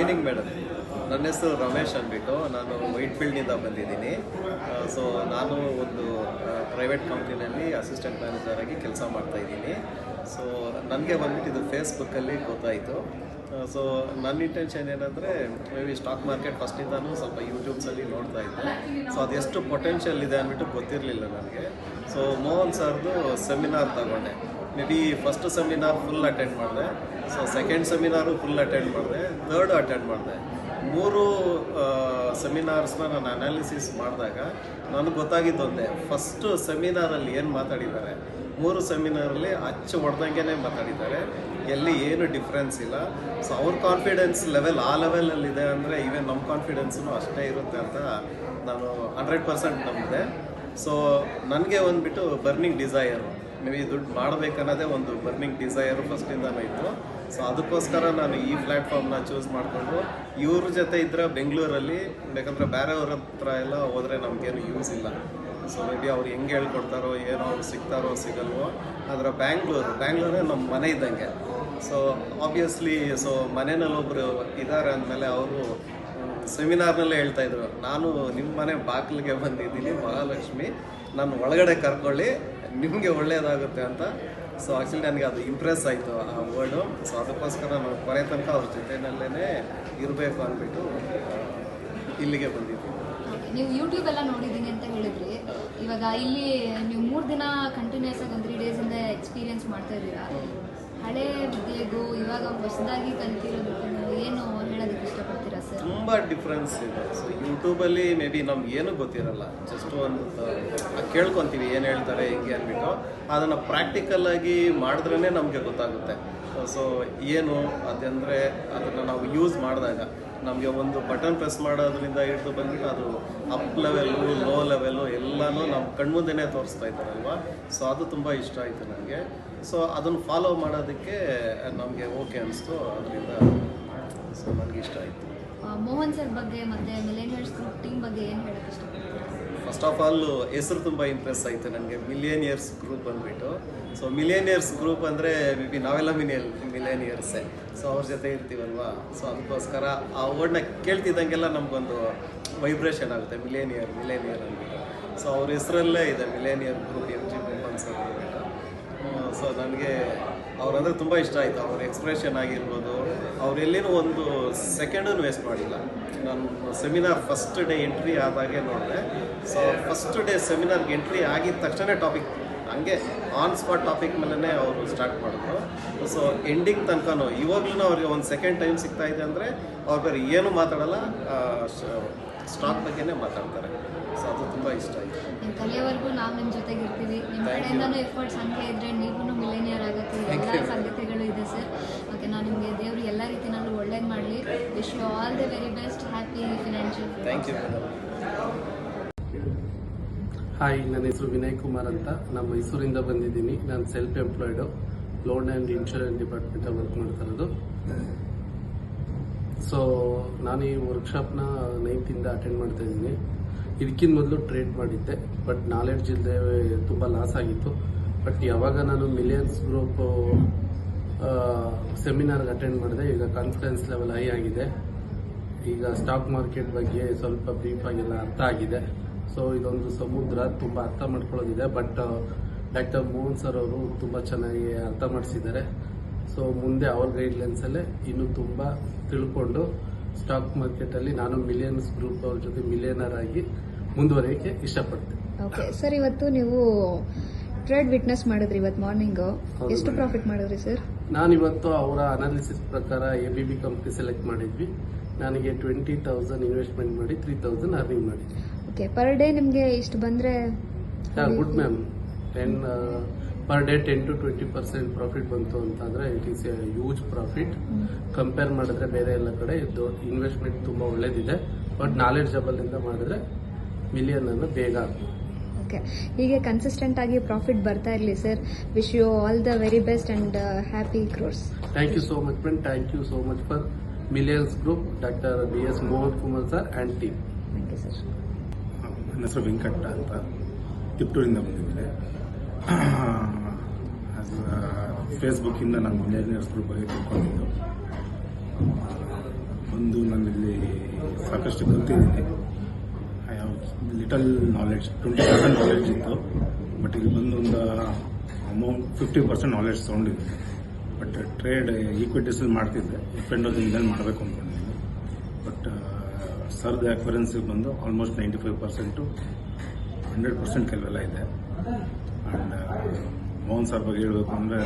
Evening madam. ನನ್ನ ಹೆಸರು ರಮೇಶ್ ಅಂದ್ಬಿಟ್ಟು, ನಾನು ವೈಟ್ ಫೀಲ್ಡ್ನಿಂದ ಬಂದಿದ್ದೀನಿ. ಸೊ ನಾನು ಒಂದು ಪ್ರೈವೇಟ್ ಕಂಪ್ನಿನಲ್ಲಿ ಅಸಿಸ್ಟೆಂಟ್ ಮ್ಯಾನೇಜರ್ ಆಗಿ ಕೆಲಸ ಮಾಡ್ತಾಯಿದ್ದೀನಿ. ಸೊ ನನಗೆ ಬಂದ್ಬಿಟ್ಟು ಇದು ಫೇಸ್ಬುಕ್ಕಲ್ಲಿ ಗೊತ್ತಾಯಿತು. ಸೊ ನನ್ನ ಇಂಟೆನ್ಷನ್ ಏನಂದರೆ, ಮೇ ಬಿ ಸ್ಟಾಕ್ ಮಾರ್ಕೆಟ್ ಫಸ್ಟಿಂದನೂ ಸ್ವಲ್ಪ ಯೂಟ್ಯೂಬ್ಸಲ್ಲಿ ನೋಡ್ತಾ ಇದ್ದೆ. ಸೊ ಅದೆಷ್ಟು ಪೊಟೆನ್ಷಿಯಲ್ ಇದೆ ಅಂದ್ಬಿಟ್ಟು ಗೊತ್ತಿರಲಿಲ್ಲ ನನಗೆ. ಸೊ ಮೋಹನ್ ಸರ್ದು ಸೆಮಿನಾರ್ ತಗೊಂಡೆ. May be first seminar full attend ಮಾಡಿದೆ. ಸೊ ಸೆಕೆಂಡ್ ಸೆಮಿನಾರು ಫುಲ್ ಅಟೆಂಡ್ ಮಾಡಿದೆ, ಥರ್ಡ್ ಅಟೆಂಡ್ ಮಾಡಿದೆ. 3 ಸೆಮಿನಾರ್ಸ್ನ ನಾನು ಅನಾಲಿಸಿಸ್ ಮಾಡಿದಾಗ ನನಗೆ ಗೊತ್ತಾಗಿದ್ದೊಂದೇ, ಫಸ್ಟು ಸೆಮಿನಾರಲ್ಲಿ ಏನು ಮಾತಾಡಿದ್ದಾರೆ, 3 ಸೆಮಿನಾರಲ್ಲಿ ಹೊಡೆದಂಗೆ ಮಾತಾಡಿದ್ದಾರೆ. ಎಲ್ಲಿ ಏನು ಡಿಫ್ರೆನ್ಸ್ ಇಲ್ಲ. ಸೊ ಅವ್ರ ಕಾನ್ಫಿಡೆನ್ಸ್ ಲೆವೆಲ್ ಆ ಲೆವೆಲಲ್ಲಿದೆ ಅಂದರೆ ಈವನ್ ನಮ್ಮ ಕಾನ್ಫಿಡೆನ್ಸೂ ಅಷ್ಟೇ ಇರುತ್ತೆ ಅಂತ ನಾನು 100% ನಂಬಿದೆ. ಸೊ ನನಗೆ ಬಂದುಬಿಟ್ಟು ಬರ್ನಿಂಗ್ ಡಿಸೈರು, ಮೇ ಬಿ ದುಡ್ಡು ಮಾಡಬೇಕನ್ನೋದೇ ಒಂದು ಬರ್ನಿಂಗ್ ಡಿಸೈರು ಫಸ್ಟಿಂದನೂ ಇತ್ತು. ಸೊ ಅದಕ್ಕೋಸ್ಕರ ನಾನು ಈ ಪ್ಲ್ಯಾಟ್ಫಾರ್ಮ್ನ ಚೂಸ್ ಮಾಡಿಕೊಂಡು ಇವ್ರ ಜೊತೆ ಇದ್ದರೆ ಬೆಂಗಳೂರಲ್ಲಿ, ಯಾಕಂದರೆ ಬೇರೆಯವ್ರ ಹತ್ರ ಎಲ್ಲ ಹೋದರೆ ನಮಗೇನು ಯೂಸ್ ಇಲ್ಲ. ಸೊ ಮೇ ಬಿ ಅವ್ರು ಹೆಂಗೆ ಹೇಳ್ಕೊಡ್ತಾರೋ ಏನೋ, ಅವ್ರು ಸಿಗ್ತಾರೋ ಸಿಗಲ್ವೋ. ಆದರೆ ಬ್ಯಾಂಗ್ಳೂರೇ ನಮ್ಮ ಮನೆ ಇದ್ದಂಗೆ. ಸೊ ಆಬ್ವಿಯಸ್ಲಿ ಸೊ ಮನೆಯಲ್ಲಿ ಒಬ್ಬರು ಇದ್ದಾರೆ ಅಂದಮೇಲೆ ಅವರು ಸೆಮಿನಾರ್ನಲ್ಲೇ ಹೇಳ್ತಾಯಿದ್ರು, ನಾನು ನಿಮ್ಮ ಮನೆ ಬಾಗಿಲಿಗೆ ಬಂದಿದ್ದೀನಿ ಮಹಾಲಕ್ಷ್ಮಿ, ನಾನು ಒಳಗಡೆ ಕರ್ಕೊಳ್ಳಿ, ನಿಮಗೆ ಒಳ್ಳೆಯದಾಗುತ್ತೆ ಅಂತ. ಸೊ ಆ್ಯಕ್ಚುಲಿ ನನಗೆ ಅದು ಇಂಪ್ರೆಸ್ ಆಯಿತು ಆ ವರ್ಡು. ಸೊ ಅದಕ್ಕೋಸ್ಕರ ನಾನು ಕೊನೆ ತನಕ ಅವ್ರ ಜೊತೆಯಲ್ಲೇ ಇರಬೇಕು ಅಂದ್ಬಿಟ್ಟು ಇಲ್ಲಿಗೆ ಬಂದಿದ್ದೀನಿ. ನೀವು ಯೂಟ್ಯೂಬ್ ಎಲ್ಲ ನೋಡಿದ್ದೀನಿ ಅಂತ ಹೇಳಿದ್ರಿ. ಇವಾಗ ಇಲ್ಲಿ ನೀವು 3 ದಿನ ಕಂಟಿನ್ಯೂಸ್ ಆಗಿ 3 ಡೇಸಿಂದ ಎಕ್ಸ್ಪೀರಿಯನ್ಸ್ ಮಾಡ್ತಾ ಇದ್ದೀರಾ. ಹಳೆ ವಿದ್ಯೆಗೂ ಇವಾಗ ಹೊಸದಾಗಿ ಕಲಿತಿರೋದಕ್ಕೂ ಏನು ಹೇಳೋದಕ್ಕೆ ಇಷ್ಟಪಡ್ತೀರಾ ಸರ್? ತುಂಬ ಡಿಫ್ರೆನ್ಸ್ ಇದೆ. ಸೊ ಯೂಟ್ಯೂಬಲ್ಲಿ ಮೇ ಬಿ ನಮ್ಗೆ ಏನೂ ಗೊತ್ತಿರಲ್ಲ, ಜಸ್ಟ್ ಒಂದು ಕೇಳ್ಕೊತೀವಿ ಏನು ಹೇಳ್ತಾರೆ ಹೆಂಗೆ ಅಂದ್ಬಿಟ್ಟು. ಅದನ್ನು ಪ್ರಾಕ್ಟಿಕಲ್ಲಾಗಿ ಮಾಡಿದ್ರೇ ನಮಗೆ ಗೊತ್ತಾಗುತ್ತೆ. ಸೊ ಏನು ಅದಂದರೆ ಅದನ್ನು ನಾವು ಯೂಸ್ ಮಾಡಿದಾಗ ನಮಗೆ ಒಂದು ಬಟನ್ ಪ್ರೆಸ್ ಮಾಡೋದ್ರಿಂದ ಹಿಡಿದು ಬಂದ್ಬಿಟ್ಟು ಅದು ಅಪ್ ಲೆವೆಲ್ಲು ಲೋ ಲೆವೆಲ್ಲು ಎಲ್ಲನೂ ನಮ್ಮ ಕಣ್ಮುಂದೆನೇ ತೋರಿಸ್ತಾ ಇದ್ದಾರಲ್ವ. ಸೊ ಅದು ತುಂಬ ಇಷ್ಟ ಆಯಿತು ನನಗೆ. ಸೊ ಅದನ್ನು ಫಾಲೋ ಮಾಡೋದಕ್ಕೆ ನಮಗೆ ಓಕೆ ಅನಿಸ್ತು. ಅದರಿಂದ ಸೊ ನನಗೆ ಇಷ್ಟ ಆಯಿತು. ಮೋಹನ್ ಸರ್ ಬಗ್ಗೆ ಮತ್ತು ಮಿಲೇನಿಯರ್ಸ್ ಗ್ರೂಪ್ ಟೀಮ್ ಬಗ್ಗೆ ಏನು ಹೇಳೋಕ್ಕೆ ಇಷ್ಟಪಡ್ತೀರಾ? ಫಸ್ಟ್ ಆಫ್ ಆಲ್ ಹೆಸರು ತುಂಬ ಇಂಪ್ರೆಸ್ ಆಯಿತು ನನಗೆ, ಮಿಲಿಯನಿಯರ್ಸ್ ಗ್ರೂಪ್ ಬಂದುಬಿಟ್ಟು. ಸೊ ಮಿಲಿಯನಿಯರ್ಸ್ ಗ್ರೂಪ್ ಅಂದರೆ ಮೇ ಬಿ ನಾವೆಲ್ಲ ಮಿಲಿಯನಿಯರ್ಸೇ. ಸೊ ಅವ್ರ ಜೊತೆ ಇರ್ತೀವಲ್ವ. ಸೊ ಅದಕ್ಕೋಸ್ಕರ ಆ ವರ್ಡ್ನ ಕೇಳ್ತಿದ್ದಂಗೆಲ್ಲ ನಮಗೊಂದು ವೈಬ್ರೇಷನ್ ಆಗುತ್ತೆ, ಮಿಲೇನಿಯರ್ ಅಂದ್ಬಿಟ್ಟು. ಸೊ ಅವ್ರ ಹೆಸರಲ್ಲೇ ಇದೆ millionaire group, MG Mohan sir ಅಂದ್ಬಿಟ್ಟು. ಸೊ ನನಗೆ ಅವ್ರಂದರೆ ತುಂಬ ಇಷ್ಟ ಆಯಿತು. ಅವ್ರ ಎಕ್ಸ್ಪ್ರೆಷನ್ ಆಗಿರ್ಬೋದು, ಅವರೆಲ್ಲಿನೂ ಒಂದು ಸೆಕೆಂಡೂ ವೇಸ್ಟ್ ಮಾಡಿಲ್ಲ. ನಾನು ಸೆಮಿನಾರ್ ಫಸ್ಟ್ ಡೇ ಎಂಟ್ರಿ ಆದಾಗೆ ನೋಡಿದೆ. ಸೊ ಫಸ್ಟ್ ಡೇ ಸೆಮಿನಾರ್ಗೆ ಎಂಟ್ರಿ ಆಗಿದ ತಕ್ಷಣ ಟಾಪಿಕ್ ಹಂಗೆ ಆನ್ ಸ್ಪಾಟ್ ಟಾಪಿಕ್ ಮೇಲೇ ಅವರು ಸ್ಟಾರ್ಟ್ ಮಾಡಿದ್ರು. ಸೊ ಎಂಡಿಂಗ್ ತನಕನೂ ಇವಾಗ್ಲೂ ಅವ್ರಿಗೆ ಒಂದು ಸೆಕೆಂಡ್ ಟೈಮ್ ಸಿಗ್ತಾ ಇದೆ ಅಂದರೆ ಅವ್ರು ಬೇರೆ ಏನೂ ಮಾತಾಡಲ್ಲ, ಸ್ಟಾಕ್ ಬಗ್ಗೆನೇ ಮಾತಾಡ್ತಾರೆ. ಸೊ ಅದು ತುಂಬ ಇಷ್ಟ ಆಯಿತು. ಕಲಿಯೋವರೆಗೂ ನಾವು ನಿಮ್ಮ ಜೊತೆಗೆ ಇರ್ತೀವಿ. ನಿಮ್ಮ ಕಡೆಯಿಂದನೂ ಎಫರ್ಟ್ಸ್ ಹಂಗೆ ಇದ್ದರೆ ನೀವು ಮಿಲೇನಿಯರ್ ಆಗುತ್ತೆ. ಎಲ್ಲ ಸಾಧ್ಯತೆಗಳು ಇದೆ ಸರ್. ಓಕೆ, ನಾನು ನಿಮಗೆ ದೇವರು ಎಲ್ಲ ರೀತಿಯಲ್ಲೂ ಒಳ್ಳೇದು ಮಾಡಲಿ. Wish you all the very best, happy financial. Thank you. Hi, ನನ್ನ ಹೆಸರು ವಿನಯ್ ಕುಮಾರ್ ಅಂತ. ನಾನು ಮೈಸೂರಿಂದ ಬಂದಿದ್ದೀನಿ. ನಾನು self employed, loan and insurance ಡಿಪಾರ್ಟ್ಮೆಂಟಲ್ಲಿ ವರ್ಕ್ ಮಾಡ್ತಾ ಇರೋದು. ಸೊ ನಾನು ಈ ವರ್ಕ್ಶಾಪ್ನ 9th ಅಟೆಂಡ್ ಮಾಡ್ತಾ ಇದ್ದೀನಿ. ಇದಕ್ಕಿಂತ ಮೊದಲು ಟ್ರೇಡ್ ಮಾಡಿದ್ದೆ, ಬಟ್ ನಾಲೆಡ್ಜ್ ಇಲ್ಲದೆ ತುಂಬ ಲಾಸ್ ಆಗಿತ್ತು. ಬಟ್ ಯಾವಾಗ ನಾನು ಮಿಲಿಯನ್ಸ್ ಗ್ರೂಪ್ ಸೆಮಿನಾರ್ಗೆ ಅಟೆಂಡ್ ಮಾಡಿದೆ, ಈಗ ಕಾನ್ಫಿಡೆನ್ಸ್ ಲೆವೆಲ್ ಹೈ ಆಗಿದೆ. ಈಗ ಸ್ಟಾಕ್ ಮಾರ್ಕೆಟ್ ಬಗ್ಗೆ ಸ್ವಲ್ಪ ಬ್ರೀಫಾಗೆಲ್ಲ ಅರ್ಥ ಆಗಿದೆ. ಸೊ ಇದೊಂದು ಸಮುದ್ರ, ತುಂಬ ಅರ್ಥ ಮಾಡ್ಕೊಳ್ಳೋದಿದೆ. ಬಟ್ ಡಾಕ್ಟರ್ ಮೋಹನ್ ಸರ್ ಅವರು ತುಂಬ ಚೆನ್ನಾಗಿ ಅರ್ಥ ಮಾಡಿಸಿದ್ದಾರೆ. ಸೊ ಮುಂದೆ ಅವ್ರ ಗೈಡ್ಲೈನ್ಸಲ್ಲೇ ಇನ್ನೂ ತುಂಬ ತಿಳ್ಕೊಂಡು ಸ್ಟಾಕ್ ಮಾರ್ಕೆಟಲ್ಲಿ ನಾನು ಮಿಲಿಯನ್ಸ್ ಗ್ರೂಪ್ ಅವ್ರ ಜೊತೆ ಮಿಲಿಯನರ್ ಆಗಿ ಮುಂದುವರಿಯೋಕ್ಕೆ ಇಷ್ಟಪಡ್ತೀನಿ. ಓಕೆ ಸರ್, ಇವತ್ತು ನೀವು ಟ್ರೇಡ್ ವಿಟ್ನೆಸ್ ಮಾಡಿದ್ರಿ ಇವತ್ತು ಮಾರ್ನಿಂಗು. ಎಷ್ಟು ಪ್ರಾಫಿಟ್ ಮಾಡಿದ್ರಿ ಸರ್? ನಾನಿವತ್ತು ಅವರ ಅನಾಲಿಸಿಸ್ ಪ್ರಕಾರ ABB ಕಂಪ್ನಿ ಸೆಲೆಕ್ಟ್ ಮಾಡಿದ್ವಿ. ನನಗೆ 20,000 ಇನ್ವೆಸ್ಟ್ಮೆಂಟ್ ಮಾಡಿ 3,000 ಅರ್ನಿಂಗ್ ಮಾಡಿದ್ವಿ. ಓಕೆ, ಪರ್ ಡೇ ನಿಮಗೆ ಇಷ್ಟು ಬಂದರೆ good ma'am. Per day 10 to 20% profit ಬಂತು ಅಂತಂದರೆ it is A huge profit. Compare ಮಾಡಿದ್ರೆ ಬೇರೆ ಎಲ್ಲ ಕಡೆ ಇನ್ವೆಸ್ಟ್ಮೆಂಟ್ ತುಂಬ ಒಳ್ಳೇದಿದೆ. ಬಟ್ ನಾಲೆಡ್ಜಬಲ್ ಇಂದ ಮಾಡಿದ್ರೆ ಮಿಲಿಯನ್ ಅನ್ನು ಬೇಗ ಆಗ್ಬೋದು. ಓಕೆ, ಹೀಗೆ ಕನ್ಸಿಸ್ಟೆಂಟ್ ಆಗಿ ಪ್ರಾಫಿಟ್ ಬರ್ತಾ ಇರಲಿ sir. Wish you all the very best and happy crores. Thank you so much friend. Thank you so much for millions group, doctor BS Mohan Kumar sir and team. Thank you sir. ನನ್ನ ಹೆಸರು ವೆಂಕಟ ಅಂತ, ತಿಪ್ಟೂರಿಂದ ಬಂದಿದ್ದೇನೆ. ಫೇಸ್ಬುಕ್ಕಿಂದ ನಾನು ಮಿಲಿಯನಿಯರ್ಸ್ group ಬಗ್ಗೆ ತಿಳ್ಕೊಂಡಿದ್ದು. ಬಂದು ನಾನಿಲ್ಲಿ ಸಾಕಷ್ಟು ಕಲ್ತಿದ್ದೀನಿ. I have little knowledge, 20% knowledge ಇತ್ತು. ಬಟ್ ಇಲ್ಲಿ ಬಂದು ಒಂದು ಅಮೌಂಟ್ 50% ನಾಲೆಡ್ಜ್ ತೊಗೊಂಡಿದ್ದೆ. ಬಟ್ ಟ್ರೇಡ್ ಈಕ್ವಿಟೀಸಲ್ಲಿ ಮಾಡ್ತಿದ್ದೆ, ಇಪ್ಪೆಂಡೋದಿಂದ ಮಾಡಬೇಕು ಅಂದ್ಕೊಂಡಿದ್ದೀನಿ. ಬಟ್ ಸರ್ದ ಅಕ್ವರೆನ್ಸಿಗೆ ಬಂದು ಆಲ್ಮೋಸ್ಟ್ 95% 100% ಕೆಲವೆಲ್ಲ ಇದೆ. ಆ್ಯಂಡ್ ಮೋಹನ್ ಸರ್ ಬಗ್ಗೆ ಹೇಳಬೇಕು ಅಂದರೆ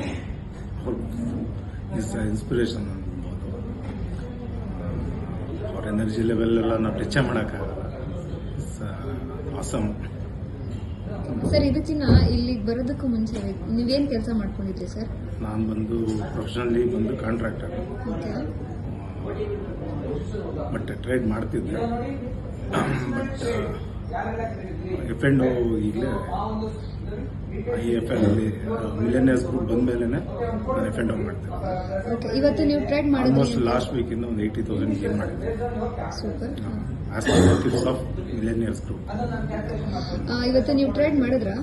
ಇನ್ಸ್ಪಿರೇಷನ್ ಅನ್ಬೋದು. ಅವ್ರ ಎನರ್ಜಿ ಲೆವೆಲ್ ಎಲ್ಲ ನಾವು ಟಚ್ ಮಾಡೋಕ್ಕಾಗಲ್ಲ. It's awesome. ಸರ್, ಇದಕ್ಕಿಂತ ಇಲ್ಲಿಗೆ ಬರೋದಕ್ಕೂ ಮುಂಚೆ ನೀವೇನು ಕೆಲಸ ಮಾಡ್ಕೊಂಡಿದ್ರಿ ಸರ್? ನಾನು ಬಂದು ಪ್ರೊಫೆಷನಲಿ ಬಂದು ಕಾಂಟ್ರಾಕ್ಟರ್. ಓಕೆ. ಬಟ್ ಟ್ರೇಡ್ ಮಾಡ್ತಿದ್ದೆ. ಬಟ್ ಎಫ್&ಓ ಈಗಲೇ IFL ಅಲ್ಲಿ ಮಿಲಿಯನಿಯರ್ಸ್ ಗ್ರೂಪ್ ಬಂದ ಮೇಲೆ ನಾನು ಎಫ್&ಓ ಮಾಡ್ತಿದ್ದೆ. ಓಕೆ. ಇವತ್ತು ನೀವು ಟ್ರೇಡ್ ಆಲ್ಮೋಸ್ಟ್ ಮಾಡಿದ್ರಿ? ಲಾಸ್ಟ್ ವೀಕಿಂದ ಒಂದು 80,000 ಗೇನ್ ಮಾಡಿದ್ದೆ. Super. As per the tips of millionaires group. ಇವತ್ತು ನೀವು ಟ್ರೇಡ್ ಮಾಡಿದ್ರಾ?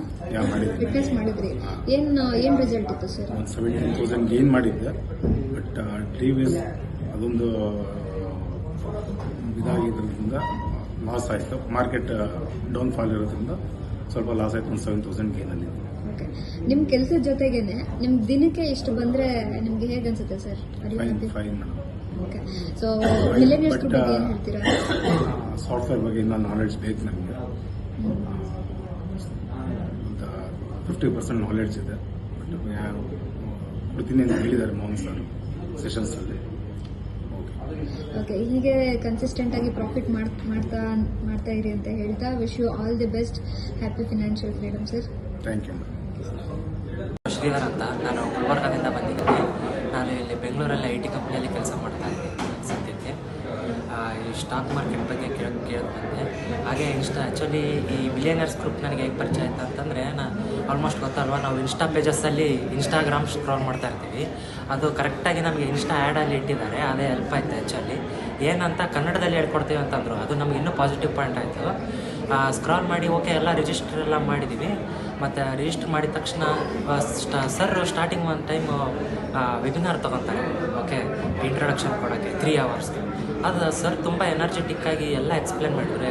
ಮಾಡಿದ್ದೆ. ಫಿಟ್ನೆಸ್ ಮಾಡಿದ್ರಿ. ಏನು ರಿಸಲ್ಟ್ ಇತ್ತು ಸರ್? ಒಂದು 17,000 ಗೇನ್ ಮಾಡಿದ್ದೆ. ಬಟ್ ಪ್ರೀವಿಯಸ್ ಅದೊಂದು ಇದಾಗಿದ್ದರಿಂದ ಲಾಸ್ ಆಯಿತು. ಮಾರ್ಕೆಟ್ ಡೌನ್ ಫಾಲ್ ಇರೋದ್ರಿಂದ ಸ್ವಲ್ಪ ಲಾಸ್ ಆಯಿತು. ಒಂದು 7,000 ಗೇನಲ್ಲಿ. ಓಕೆ. ನಿಮ್ಮ ಕೆಲಸದ ಜೊತೆಗೇನೆ ನಿಮ್ಮ ದಿನಕ್ಕೆ ಇಷ್ಟು ಬಂದರೆ ನಿಮಗೆ ಹೇಗೆ ಅನ್ಸುತ್ತೆ sir? Fine. Okay. So millionaires group ಬಗ್ಗೆ ಏನು ಹೇಳ್ತೀರಾ? ಸಾಫ್ಟ್ವೇರ್ ಬಗ್ಗೆ ಇನ್ನೂ ನಾಲೆಡ್ಜ್ ಬೇಕು ನನಗೆ. ಒಂದು 50% ನಾಲೆಡ್ಜ್ ಇದೆ. ಬಟ್ ಯಾರು ಕೊಡ್ತೀನಿ ಅಂತ ಹೇಳಿದ್ದಾರೆ ಮೋಹನ್ ಸರ್ ಸೆಷನ್ಸಲ್ಲಿ. ಓಕೆ. ಹೀಗೆ ಕನ್ಸಿಸ್ಟೆಂಟ್ ಆಗಿ ಪ್ರಾಫಿಟ್ ಮಾಡ್ತಾ ಇರಿ ಅಂತ ಹೇಳ್ತಾ wish you all the best. Happy financial freedom sir. Thank you. Shridhar ಅಂತ, ನಾನು ಗುಲ್ಬರ್ಗದಿಂದ ಬಂದಿದ್ದೀನಿ. ನಾನು ಇಲ್ಲಿ ಬೆಂಗಳೂರಲ್ಲಿ IT ಕಂಪ್ನಿಯಲ್ಲಿ ಕೆಲಸ ಮಾಡ್ತಾ ಇದ್ದೀನಿ ಸದ್ಯಕ್ಕೆ. ಈ ಸ್ಟಾಕ್ ಮಾರ್ಕೆಟ್ ಬಗ್ಗೆ ಕೇಳೋದು ಬಂದೆ. ಹಾಗೆ ಆ್ಯಕ್ಚುಲಿ ಈ ಮಿಲಿಯನರ್ಸ್ ಗ್ರೂಪ್ ನನಗೆ ಹೇಗೆ ಪರಿಚಯ ಆಯಿತು ಅಂತಂದರೆ, ಆಲ್ಮೋಸ್ಟ್ ಗೊತ್ತಲ್ವ, ನಾವು ಇನ್ಸ್ಟಾ ಪೇಜಸ್ಸಲ್ಲಿ ಇನ್ಸ್ಟಾಗ್ರಾಮ್ ಸ್ಕ್ರಾಲ್ ಮಾಡ್ತಾ ಇರ್ತೀವಿ. ಅದು ಕರೆಕ್ಟಾಗಿ ನಮಗೆ ಇನ್ಸ್ಟಾ ಆ್ಯಡಲ್ಲಿ ಇಟ್ಟಿದ್ದಾರೆ. ಅದೇ ಹೆಲ್ಪ್ ಆಯಿತು ಆ್ಯಕ್ಚುಲಿ. ಏನಂತ ಕನ್ನಡದಲ್ಲಿ ಹೇಳ್ಕೊಡ್ತೀವಿ ಅಂತಂದರು. ಅದು ನಮ್ಗೆ ಇನ್ನೂ ಪಾಸಿಟಿವ್ ಪಾಯಿಂಟ್ ಆಯಿತು. ಸ್ಕ್ರಾಲ್ ಮಾಡಿ ಓಕೆ ಎಲ್ಲ ರಿಜಿಸ್ಟರ್ ಎಲ್ಲ ಮಾಡಿದ್ದೀವಿ. ಮತ್ತು ರಿಜಿಸ್ಟರ್ ಮಾಡಿದ ತಕ್ಷಣ ಸರ್ ಸ್ಟಾರ್ಟಿಂಗ್ ಒಂದು ಟೈಮು ವೆಬಿನಾರ್ ತೊಗೊತಾರೆ. ಓಕೆ, ಇಂಟ್ರೊಡಕ್ಷನ್ ಕೊಡೋಕ್ಕೆ 3 hours. ಅದು ಸರ್ ತುಂಬ ಎನರ್ಜೆಟಿಕ್ಕಾಗಿ ಎಲ್ಲ ಎಕ್ಸ್ಪ್ಲೇನ್ ಮಾಡಿದ್ರೆ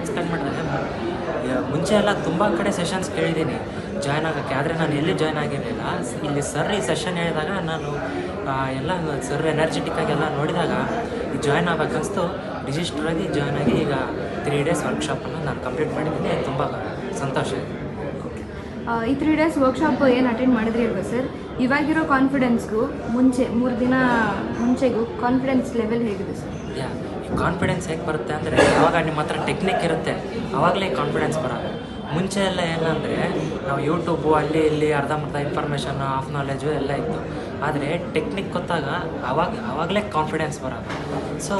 ಮುಂಚೆ ಎಲ್ಲ ತುಂಬ ಕಡೆ ಸೆಷನ್ಸ್ ಕೇಳಿದ್ದೀನಿ ಜಾಯ್ನ್ ಆಗೋಕ್ಕೆ. ಆದರೆ ನಾನು ಎಲ್ಲಿ ಜಾಯ್ನ್ ಆಗಿರಲಿಲ್ಲ. ಇಲ್ಲಿ ಸರ್ ಈ ಸೆಷನ್ ಹೇಳಿದಾಗ ನಾನು ಎಲ್ಲ ಸರ್ ಎನರ್ಜೆಟಿಕ್ಕಾಗಿ ಎಲ್ಲ ನೋಡಿದಾಗ ಜಾಯ್ನ್ ಆಗಬೇಕನ್ನಿಸ್ತು. ರಿಜಿಸ್ಟರ್ ಆಗಿ ಜಾಯ್ನ್ ಆಗಿ ಈಗ 3 days ವರ್ಕ್ಶಾಪನ್ನು ನಾನು ಕಂಪ್ಲೀಟ್ ಮಾಡಿದ್ದೀನಿ. ತುಂಬ ಸಂತೋಷ ಇದೆ. ಈ 3 days ವರ್ಕ್ಶಾಪ್ ಏನು ಅಟೆಂಡ್ ಮಾಡಿದ್ರಿ ಅಲ್ವಾ ಸರ್? ಇವಾಗಿರೋ ಕಾನ್ಫಿಡೆನ್ಸ್ಗೂ ಮುಂಚೆ 3 ದಿನ ಮುಂಚೆಗೂ ಕಾನ್ಫಿಡೆನ್ಸ್ ಲೆವೆಲ್ ಹೇಗಿದೆ ಸರ್? ಈ ಕಾನ್ಫಿಡೆನ್ಸ್ ಹೇಗೆ ಬರುತ್ತೆ ಅಂದರೆ, ಯಾವಾಗ ನಿಮ್ಮ ಹತ್ರ ಟೆಕ್ನಿಕ್ ಇರುತ್ತೆ ಆವಾಗಲೇ ಕಾನ್ಫಿಡೆನ್ಸ್ ಬರೋದು. ಮುಂಚೆ ಎಲ್ಲ ಏನಂದರೆ ನಾವು ಯೂಟ್ಯೂಬು ಅಲ್ಲಿ ಇಲ್ಲಿ ಅರ್ಧಂಬರ್ಧ ಇನ್ಫಾರ್ಮೇಷನ್ ಆಫ್ ನಾಲೆಜು ಎಲ್ಲ ಇತ್ತು. ಆದರೆ ಟೆಕ್ನಿಕ್ ಗೊತ್ತಾಗ ಆವಾಗಲೇ ಕಾನ್ಫಿಡೆನ್ಸ್ ಬರೋದು. ಸೊ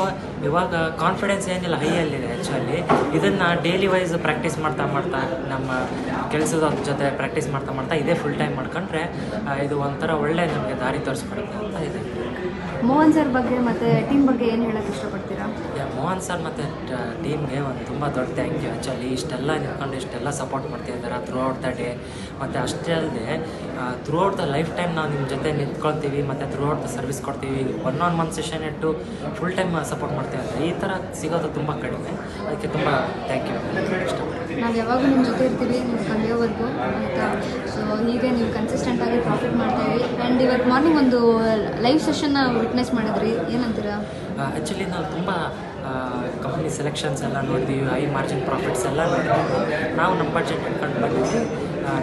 ಇವಾಗ ಕಾನ್ಫಿಡೆನ್ಸ್ ಏನಿಲ್ಲ, ಹೈಯಲ್ಲಿದೆ ಆ್ಯಕ್ಚುಲಿ. ಇದನ್ನು ಡೈಲಿ ವೈಸ್ ಪ್ರಾಕ್ಟೀಸ್ ಮಾಡ್ತಾ ನಮ್ಮ ಕೆಲಸದ ಜೊತೆ ಪ್ರಾಕ್ಟೀಸ್ ಮಾಡ್ತಾ ಇದೇ ಫುಲ್ ಟೈಮ್ ಮಾಡ್ಕೊಂಡ್ರೆ ಇದು ಒಂಥರ ಒಳ್ಳೆ ನಮಗೆ ದಾರಿ ತೋರಿಸ್ಕೊಡುತ್ತೆ ಅಂತ ಇದೆ. ಮೋಹನ್ ಸರ್ ಬಗ್ಗೆ ಮತ್ತು ಟೀಮ್ ಬಗ್ಗೆ ಏನು ಹೇಳೋಕ್ಕೆ ಇಷ್ಟಪಡ್ತೀರಾ? ಮೋಹನ್ ಸರ್ ಮತ್ತು ಟೀಮ್ಗೆ ಒಂದು ತುಂಬ ದೊಡ್ಡ ಥ್ಯಾಂಕ್ ಯು. ಆ್ಯಕ್ಚುಲಿ ಇಷ್ಟೆಲ್ಲ ನಿಂತ್ಕೊಂಡು ಇಷ್ಟೆಲ್ಲ ಸಪೋರ್ಟ್ ಮಾಡ್ತಿದ್ದಾರೆ ಥ್ರೂ ಔಟ್ ದ ಡೇ. ಮತ್ತು ಅಷ್ಟೇ ಅಲ್ಲದೆ through out the life time ನಾವು ನಿಮ್ಮ ಜೊತೆ ನಿಂತ್ಕೊಳ್ತೀವಿ ಮತ್ತು ಥ್ರೂ ಔಟ್ ದ ಸರ್ವಿಸ್ ಕೊಡ್ತೀವಿ. 1-on-1 ಸೆಷನ್ ಇಟ್ಟು ಫುಲ್ ಟೈಮ್ ಸಪೋರ್ಟ್ ಮಾಡ್ತೀವಿ. ಅಂದರೆ ಈ ಥರ ಸಿಗೋದು ತುಂಬ ಕಡಿಮೆ. ಅದಕ್ಕೆ ತುಂಬ ಥ್ಯಾಂಕ್ ಯು ಇಷ್ಟಪಡ್ತೀನಿ. ನಾವು ಯಾವಾಗೂ ನಿಮ್ಮ ಜೊತೆ ಇರ್ತೀವಿ ನೀವು ಕಲಿಯೋವರೆಗೂ, ಆಯಿತಾ? ಸೊ ಹೀಗೆ ನೀವು ಕನ್ಸಿಸ್ಟೆಂಟಾಗಿ ಪ್ರಾಫಿಟ್ ಮಾಡ್ತಾಯಿರಿ. ಆ್ಯಂಡ್ ಇವತ್ತು ಮಾರ್ನಿಂಗ್ ಒಂದು ಲೈವ್ ಸೆಷನ್ನ ವಿಟ್ನೆಸ್ ಮಾಡಿದ್ರಿ, ಏನಂತೀರಾ? ಆ್ಯಕ್ಚುಲಿ ನಾವು ತುಂಬ ಕಂಪ್ನಿ ಸೆಲೆಕ್ಷನ್ಸ್ ಎಲ್ಲ ನೋಡಿದ್ವಿ, ಹೈ ಮಾರ್ಜಿನ್ ಪ್ರಾಫಿಟ್ಸ್ ಎಲ್ಲ ನೋಡಿದ್ವಿ. ನಾವು ನಮ್ಮ ಬಡ್ಜೆಟ್ ಇಟ್ಕೊಂಡು ಬಂದಿದ್ವಿ.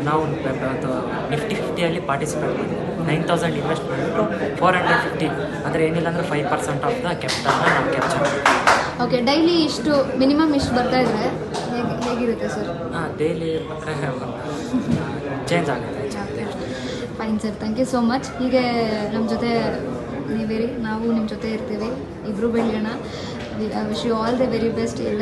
ನಾವು ನಿಫ್ಟಿ 50 ಪಾರ್ಟಿಸಿಪೇಟ್ ಮಾಡಿದ್ವಿ. 9,000 ಇನ್ವೆಸ್ಟ್ ಮಾಡಿಬಿಟ್ಟು 450, ಅಂದರೆ ಏನಿಲ್ಲ ಅಂದರೆ 5% ಆಫ್ ದ ಕ್ಯಾಪಿಟಲ್ನ ನಾವು ಕ್ಯಾಪ್ಚರ್ ಮಾಡಿದ್ವಿ. ಓಕೆ. ಡೈಲಿ ಇಷ್ಟು ಮಿನಿಮಮ್ ಇಷ್ಟು ಬರ್ತಾಯಿದ್ರೆ ಹೇಗಿರುತ್ತೆ ಸರ್? ಡೈಲಿ ಬಂದರೆ ಚೇಂಜ್ ಆಗುತ್ತೆ. Fine sir, thank you so much. ಹೀಗೆ ನಮ್ಮ ಜೊತೆ ನೀವೇರಿ, ನಾವು ನಿಮ್ಮ ಜೊತೆ ಇರ್ತೀವಿ, ಇಬ್ಬರು ಬೆಳೆಯೋಣ. Wish you all the very best. ಎಲ್ಲ